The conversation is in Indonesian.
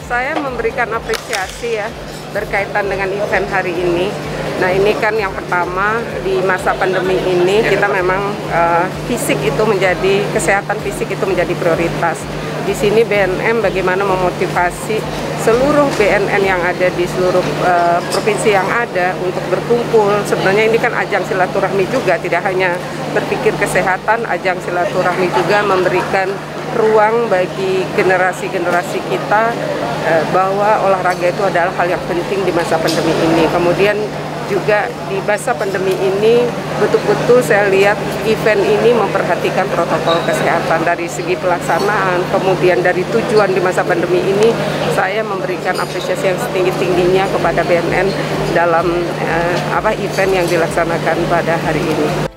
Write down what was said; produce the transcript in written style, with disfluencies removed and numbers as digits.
Saya memberikan apresiasi ya berkaitan dengan event hari ini. Nah, ini kan yang pertama di masa pandemi ini kita memang kesehatan fisik itu menjadi prioritas. Di sini BNN bagaimana memotivasi seluruh BNN yang ada di seluruh provinsi yang ada untuk berkumpul. Sebenarnya ini kan ajang silaturahmi juga, tidak hanya berpikir kesehatan, ajang silaturahmi juga memberikan ruang bagi generasi-generasi kita bahwa olahraga itu adalah hal yang penting di masa pandemi ini. Kemudian juga di masa pandemi ini betul-betul saya lihat event ini memperhatikan protokol kesehatan dari segi pelaksanaan, kemudian dari tujuan di masa pandemi ini saya memberikan apresiasi yang setinggi-tingginya kepada BNN dalam event yang dilaksanakan pada hari ini.